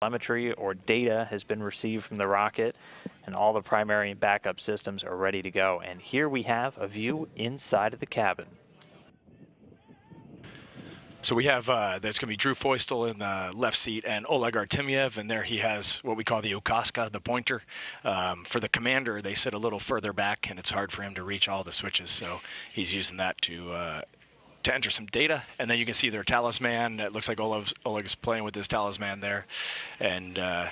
telemetry or data has been received from the rocket, and all the primary and backup systems are ready to go. And here we have a view inside of the cabin. So we have, there's going to be Drew Feustel in the left seat and Oleg Artemyev, and there he has what we call the Ukaska, the pointer. For the commander, they sit a little further back, and it's hard for him to reach all the switches, so he's using that to enter some data. And then you can see their talisman. It looks like Oleg is playing with his talisman there. And I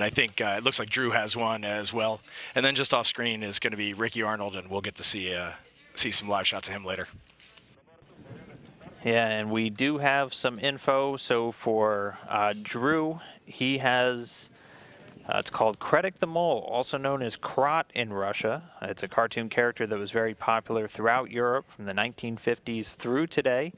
think it looks like Drew has one as well. And then just off screen is going to be Ricky Arnold, and we'll get to see some live shots of him later. Yeah, and we do have some info. So for Drew, he has, it's called Kredek the Mole, also known as Krat in Russia. It's a cartoon character that was very popular throughout Europe from the 1950s through today.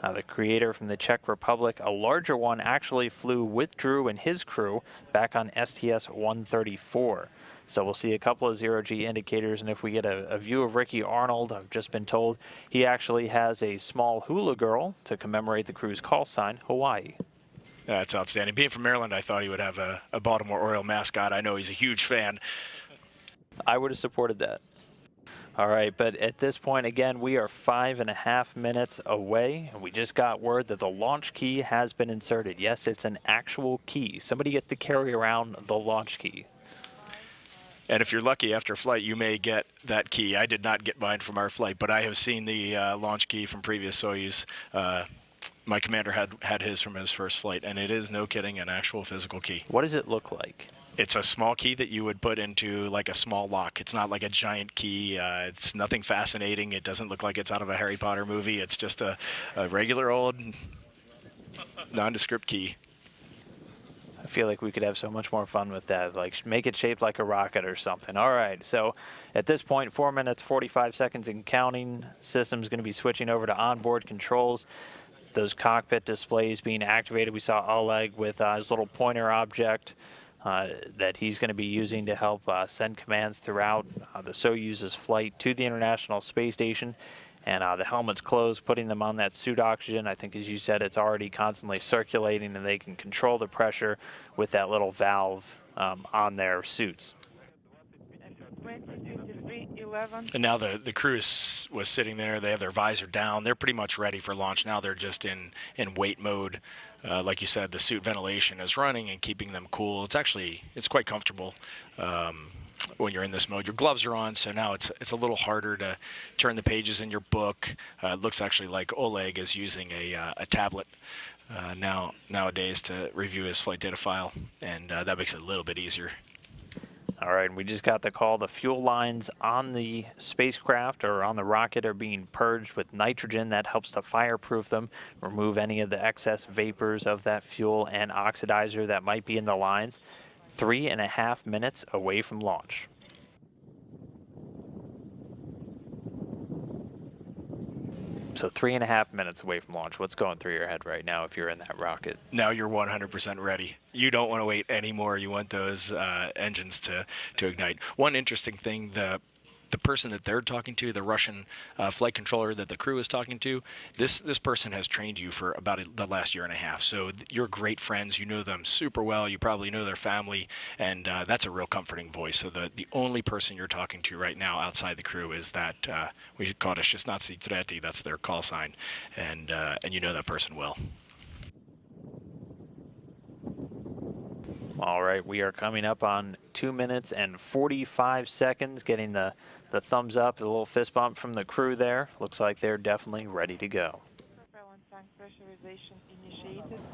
The creator from the Czech Republic, a larger one, actually flew with Drew and his crew back on STS-134. So we'll see a couple of zero-G indicators, and if we get a view of Ricky Arnold, I've just been told he actually has a small hula girl to commemorate the crew's call sign, Hawaii. That's outstanding. Being from Maryland, I thought he would have a Baltimore Oriole mascot. I know he's a huge fan. I would have supported that. All right, but at this point, again, we are 5.5 minutes away, and we just got word that the launch key has been inserted. Yes, it's an actual key. Somebody gets to carry around the launch key. And if you're lucky after flight, you may get that key. I did not get mine from our flight, but I have seen the launch key from previous Soyuz. My commander had his from his first flight, and it is, no kidding, an actual physical key. What does it look like? It's a small key that you would put into like a small lock. It's not like a giant key. It's nothing fascinating. It doesn't look like it's out of a Harry Potter movie. It's just a regular old nondescript key. I feel like we could have so much more fun with that, like make it shaped like a rocket or something. All right, so at this point, 4 minutes, 45 seconds and counting. System's going to be switching over to onboard controls. Those cockpit displays being activated. We saw Oleg with his little pointer object that he's going to be using to help send commands throughout the Soyuz's flight to the International Space Station. And the helmet's closed, putting them on that suit oxygen. I think, as you said, it's already constantly circulating, and they can control the pressure with that little valve on their suits. 20, and now the crew was sitting there. They have their visor down. They're pretty much ready for launch. Now they're just in wait mode. Like you said, the suit ventilation is running and keeping them cool. It's quite comfortable. When you're in this mode, your gloves are on, so now it's a little harder to turn the pages in your book. It looks actually like Oleg is using a tablet nowadays to review his flight data file, and that makes it a little bit easier. All right, we just got the call. The fuel lines on the spacecraft or on the rocket are being purged with nitrogen. That helps to fireproof them, remove any of the excess vapors of that fuel and oxidizer that might be in the lines. 3.5 minutes away from launch. So 3.5 minutes away from launch. What's going through your head right now if you're in that rocket? Now you're 100% ready. You don't want to wait anymore. You want those engines to ignite. One interesting thing, the person that they're talking to, the Russian flight controller that the crew is talking to, this person has trained you for about the last year and a half. So you're great friends. You know them super well. You probably know their family, and that's a real comforting voice. So the only person you're talking to right now outside the crew is that we call it a Shestnatsy Treti. That's their call sign, and you know that person well. All right, we are coming up on 2 minutes and 45 seconds, getting the thumbs up, a little fist bump from the crew there. Looks like they're definitely ready to go.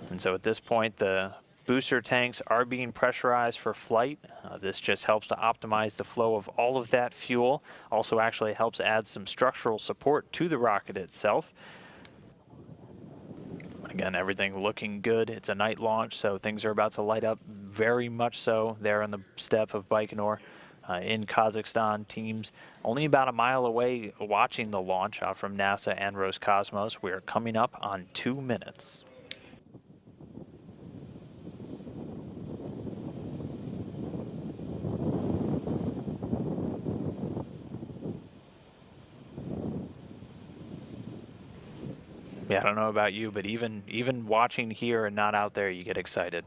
And so at this point, the booster tanks are being pressurized for flight. This just helps to optimize the flow of all of that fuel. Also actually helps add some structural support to the rocket itself. Again, everything looking good. It's a night launch, so things are about to light up very much so there on the steppe of Baikonur in Kazakhstan. Teams only about a mile away watching the launch from NASA and Roscosmos. We are coming up on 2 minutes. Yeah, I don't know about you, but even watching here and not out there, you get excited.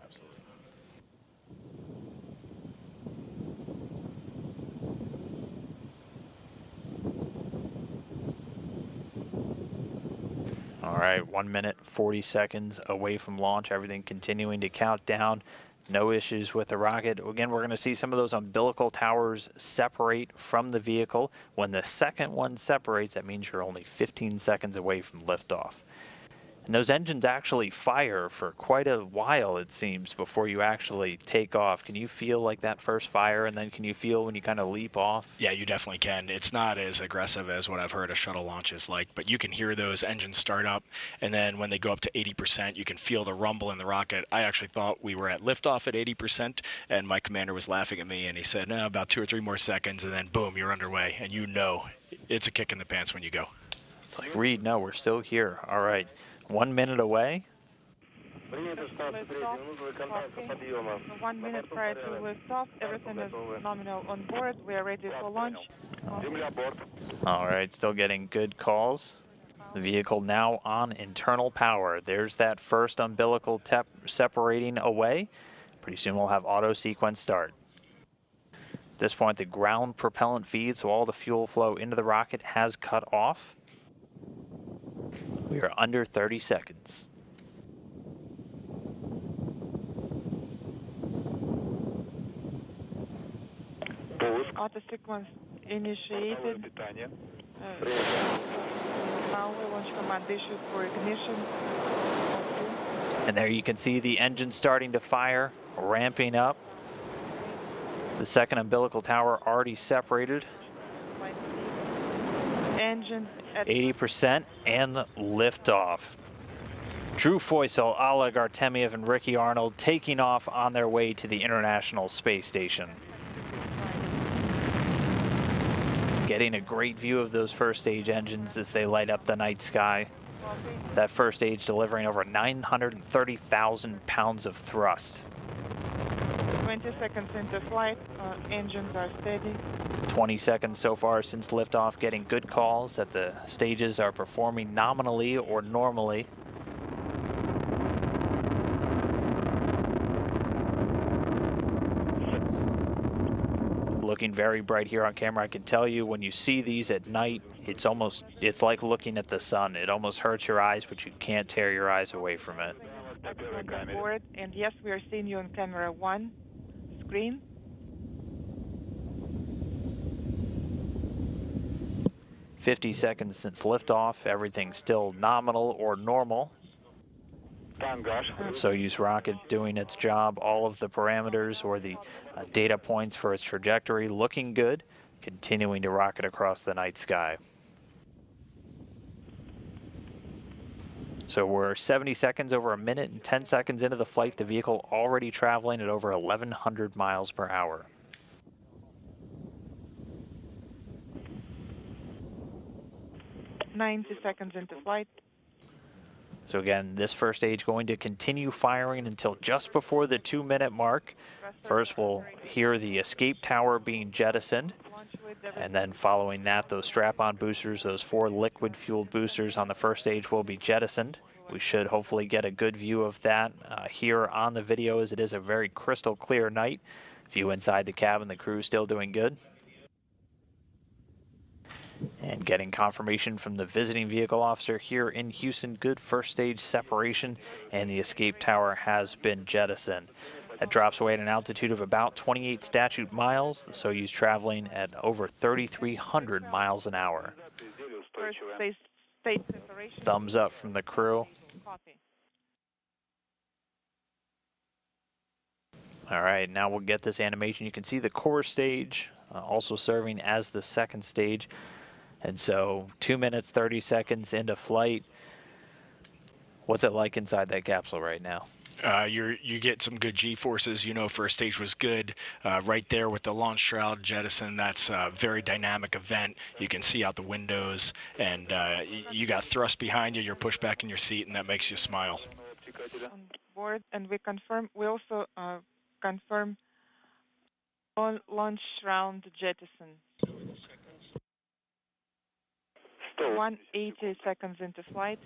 All right, 1 minute, 40 seconds away from launch. Everything continuing to count down. No issues with the rocket. Again, we're going to see some of those umbilical towers separate from the vehicle. When the second one separates, that means you're only 15 seconds away from liftoff. And those engines actually fire for quite a while, it seems, before you actually take off. Can you feel like that first fire, and then can you feel when you kind of leap off? Yeah, you definitely can. It's not as aggressive as what I've heard a shuttle launch is like, but you can hear those engines start up, and then when they go up to 80%, you can feel the rumble in the rocket. I actually thought we were at liftoff at 80%, and my commander was laughing at me, and he said, no, about 2 or 3 more seconds, and then boom, you're underway, and you know it's a kick in the pants when you go. It's like, Reed, no, we're still here. All right, 1 minute away. 1 minute prior to liftoff, everything is nominal on board. We are ready for launch. All right, still getting good calls. The vehicle now on internal power. There's that first umbilical separating away. Pretty soon we'll have auto sequence start. At this point, the ground propellant feed, so all the fuel flow into the rocket, has cut off. We are under 30 seconds. Auto sequence initiated. Now launch command issued for ignition. And there you can see the engine starting to fire, ramping up. The second umbilical tower already separated. Engine at 80% and liftoff. Drew Foysel, Oleg Artemyev, and Ricky Arnold taking off on their way to the International Space Station. Getting a great view of those first stage engines as they light up the night sky. That first stage delivering over 930,000 pounds of thrust. 20 seconds into flight, engines are steady. 20 seconds so far since liftoff, getting good calls that the stages are performing nominally or normally. Looking very bright here on camera. I can tell you when you see these at night, it's like looking at the sun. It almost hurts your eyes, but you can't tear your eyes away from it. On board, and yes, we are seeing you on camera 1 screen. 50 seconds since liftoff, everything's still nominal or normal. Soyuz rocket doing its job, all of the parameters or the data points for its trajectory looking good, continuing to rocket across the night sky. So we're 70 seconds, over a minute and 10 seconds into the flight, the vehicle already traveling at over 1,100 miles per hour. "90 seconds into flight. So again, this first stage going to continue firing until just before the 2-minute mark. First, we'll hear the escape tower being jettisoned. And then following that, those strap-on boosters, those 4 liquid-fueled boosters on the first stage will be jettisoned. We should hopefully get a good view of that here on the video, as it is a very crystal clear night. View inside the cabin, the crew still doing good. And getting confirmation from the visiting vehicle officer here in Houston, good first stage separation, and the escape tower has been jettisoned. That drops away at an altitude of about 28 statute miles, the Soyuz traveling at over 3,300 miles an hour. First stage separation. Thumbs up from the crew. Copy. All right, now we'll get this animation. You can see the core stage also serving as the second stage. And so 2 minutes, 30 seconds into flight. What's it like inside that capsule right now? You get some good G-forces. You know, first stage was good. Right there with the launch shroud jettison, that's a very dynamic event. You can see out the windows, and you got thrust behind you. You're pushed back in your seat, and that makes you smile. On board, and we also confirm launch shroud jettison. 180 seconds into flight.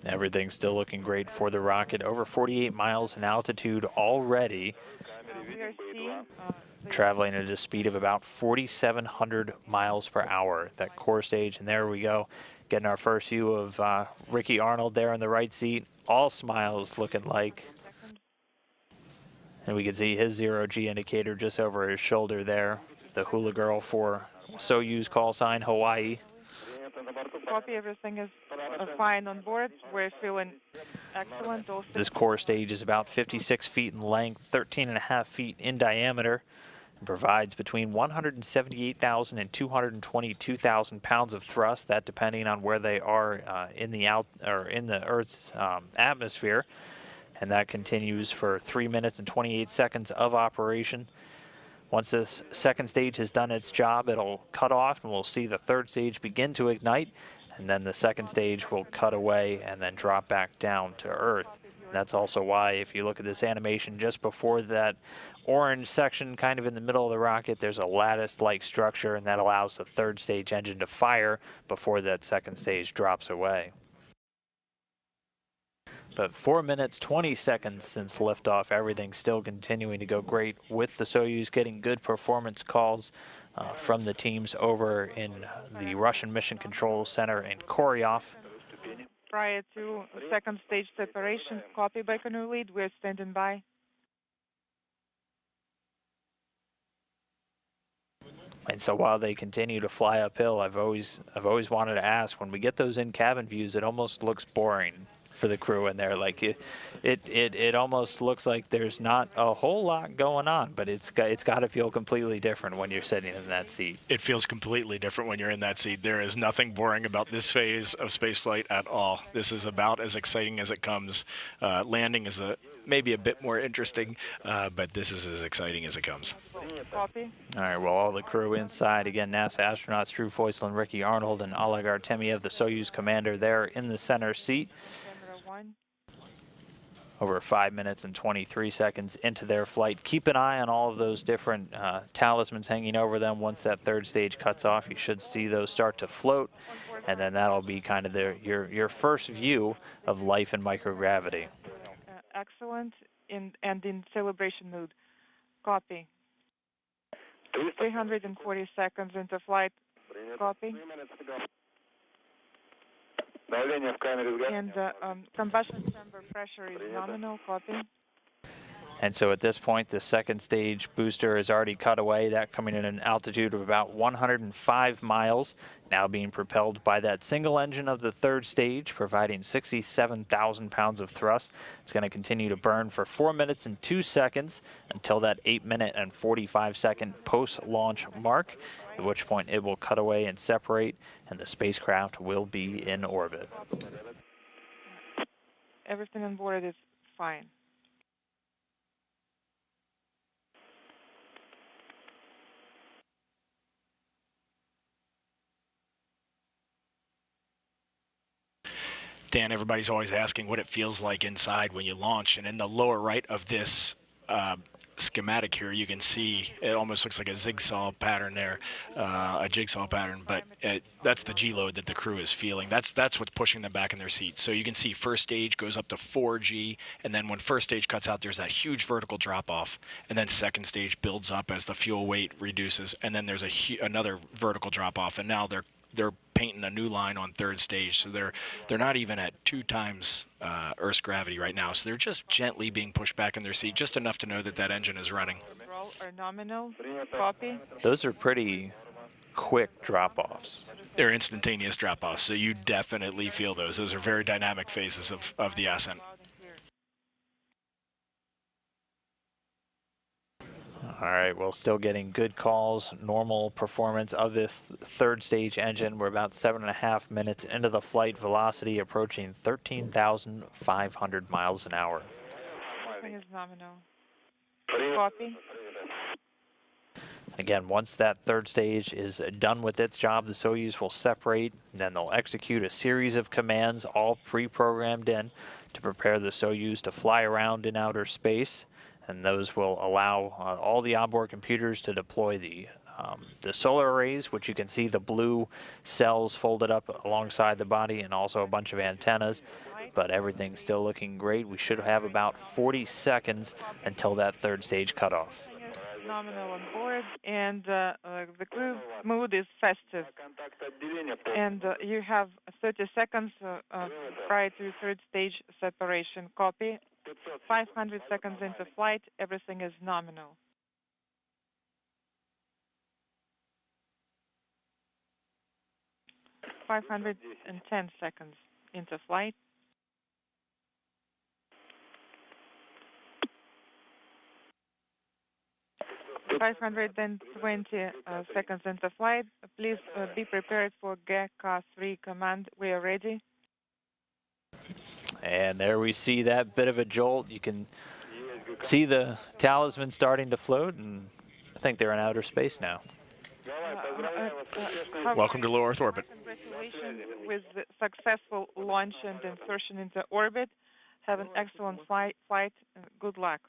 Everything's still looking great for the rocket. Over 48 miles in altitude already. We are seeing Traveling at a speed of about 4,700 miles per hour, that core stage. And there we go, getting our first view of Ricky Arnold there in the right seat. All smiles looking like. And we can see his 0G indicator just over his shoulder there. The hula girl for Soyuz call sign Hawaii. Copy, everything is fine on board. We're feeling excellent. This core stage is about 56 feet in length, 13.5 feet in diameter, and provides between 178,000 and 222,000 pounds of thrust, that depending on where they are in the Earth's atmosphere. And that continues for 3 minutes and 28 seconds of operation. Once this second stage has done its job, it'll cut off and we'll see the third stage begin to ignite, and then the second stage will cut away and then drop back down to Earth. That's also why, if you look at this animation just before that orange section kind of in the middle of the rocket, there's a lattice-like structure, and that allows the third stage engine to fire before that second stage drops away. But 4 minutes, 20 seconds since liftoff, everything's still continuing to go great with the Soyuz getting good performance calls from the teams over in the Russian Mission Control Center in Koryov. Prior to second stage separation, copy Baikonur lead, we're standing by. And so while they continue to fly uphill, I've always wanted to ask, when we get those in-cabin views, it almost looks boring for the crew in there. Like it almost looks like there's not a whole lot going on, but it's got to feel completely different when you're sitting in that seat. It feels completely different when you're in that seat. There is nothing boring about this phase of spaceflight at all. This is about as exciting as it comes. Landing is maybe a bit more interesting, but this is as exciting as it comes. Copy. All right, well, all the crew inside, again, NASA astronauts Drew Feustel and Ricky Arnold, and Oleg Artemyev, the Soyuz commander, there in the center seat. Over 5 minutes and 23 seconds into their flight. Keep an eye on all of those different talismans hanging over them. Once that third stage cuts off, you should see those start to float, and then that'll be kind of your first view of life in microgravity. Excellent, and in celebration mood. Copy. 340 seconds into flight. Copy. And combustion chamber pressure is nominal. Copy. And so at this point, the second stage booster is already cut away, that coming in an altitude of about 105 miles, now being propelled by that single engine of the third stage, providing 67,000 pounds of thrust. It's going to continue to burn for 4 minutes and 2 seconds until that 8 minute and 45 second post-launch mark, at which point it will cut away and separate, and the spacecraft will be in orbit. Everything on board is fine. Dan, everybody's always asking what it feels like inside when you launch, and in the lower right of this schematic here, you can see it almost looks like a zigzag pattern there, a jigsaw pattern, but that's the G-load that the crew is feeling. That's what's pushing them back in their seats. So you can see first stage goes up to 4G, and then when first stage cuts out, there's that huge vertical drop-off, and then second stage builds up as the fuel weight reduces, and then there's another vertical drop-off, and now they're painting a new line on third stage, so they're not even at 2 times Earth's gravity right now, so they're just gently being pushed back in their seat, just enough to know that that engine is running. Roll or nominal. Copy. Those are pretty quick drop-offs. They're instantaneous drop-offs, so you definitely feel those. Those are very dynamic phases of the ascent. All right, well, still getting good calls, normal performance of this third stage engine. We're about 7.5 minutes into the flight, velocity approaching 13,500 miles an hour. Everything is nominal. Copy. Again, once that third stage is done with its job, the Soyuz will separate, and then they'll execute a series of commands, all pre-programmed in, to prepare the Soyuz to fly around in outer space. And those will allow all the onboard computers to deploy the solar arrays, which you can see the blue cells folded up alongside the body, and also a bunch of antennas. but everything's still looking great. We should have about 40 seconds until that third stage cutoff. Nominal on board, and the crew mood is festive. And you have 30 seconds prior to third stage separation. Copy. 500 seconds into flight, everything is nominal. .510 seconds into flight. .520 seconds into flight. Please be prepared for GECA 3 command. We are ready. And there we see that bit of a jolt. You can see the Talisman starting to float, and I think they're in outer space now. Welcome to low Earth orbit. Congratulations with the successful launch and insertion into orbit. Have an excellent flight. Good luck.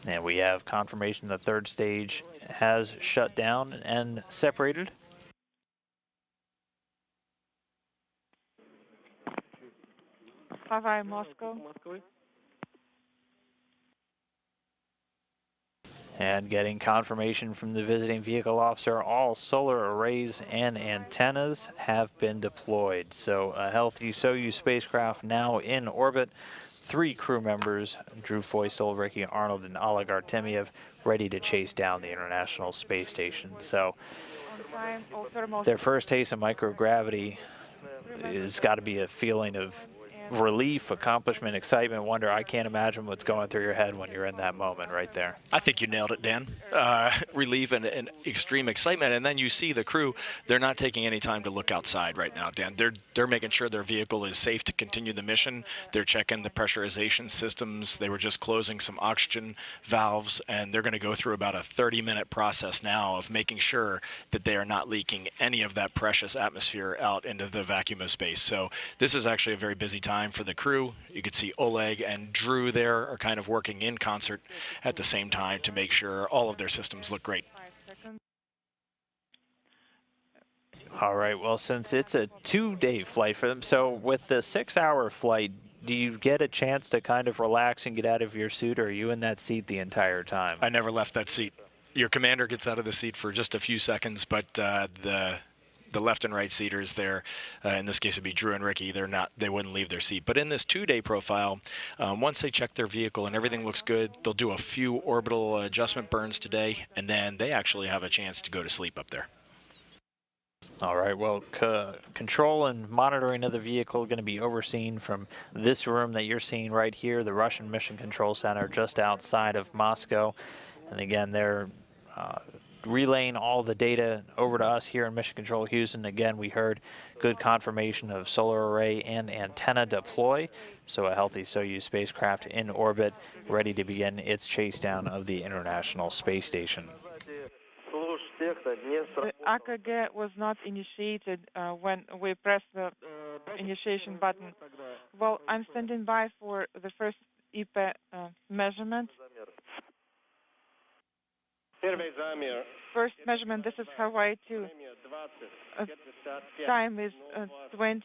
And we have confirmation the third stage has shut down and separated. Hawaii, Moscow. And getting confirmation from the visiting vehicle officer, all solar arrays and antennas have been deployed. So a healthy Soyuz spacecraft now in orbit. 3 crew members, Drew Feustel, Ricky Arnold, and Oleg Artemyev, ready to chase down the International Space Station. So their first taste of microgravity has got to be a feeling of relief, accomplishment, excitement, wonder. I can't imagine what's going through your head when you're in that moment right there. I think you nailed it, Dan. Relief and extreme excitement, and then you see the crew. They're not taking any time to look outside right now, Dan. They're making sure their vehicle is safe to continue the mission. They're checking the pressurization systems. They were just closing some oxygen valves, and they're going to go through about a 30-minute process now of making sure that they are not leaking any of that precious atmosphere out into the vacuum of space. So this is actually a very busy time for the crew. You can see Oleg and Drew there are kind of working in concert at the same time to make sure all of their systems look great. All right, well, since it's a 2-day flight for them, so with the 6-hour flight, do you get a chance to kind of relax and get out of your suit, or are you in that seat the entire time? I never left that seat. Your commander gets out of the seat for just a few seconds, but the left and right seaters there, in this case it'd be Drew and Ricky, they wouldn't leave their seat. But in this 2-day profile, once they check their vehicle and everything looks good, they'll do a few orbital adjustment burns today, and then they actually have a chance to go to sleep up there. All right, well, control and monitoring of the vehicle are going to be overseen from this room that you're seeing right here, the Russian Mission Control Center just outside of Moscow. And again, they're relaying all the data over to us here in Mission Control Houston. Again, we heard good confirmation of solar array and antenna deploy. So a healthy Soyuz spacecraft in orbit, ready to begin its chase down of the International Space Station. The AKG was not initiated when we pressed the initiation button. Well, I'm standing by for the first IP measurement. First measurement, this is Hawaii 2. Time is 20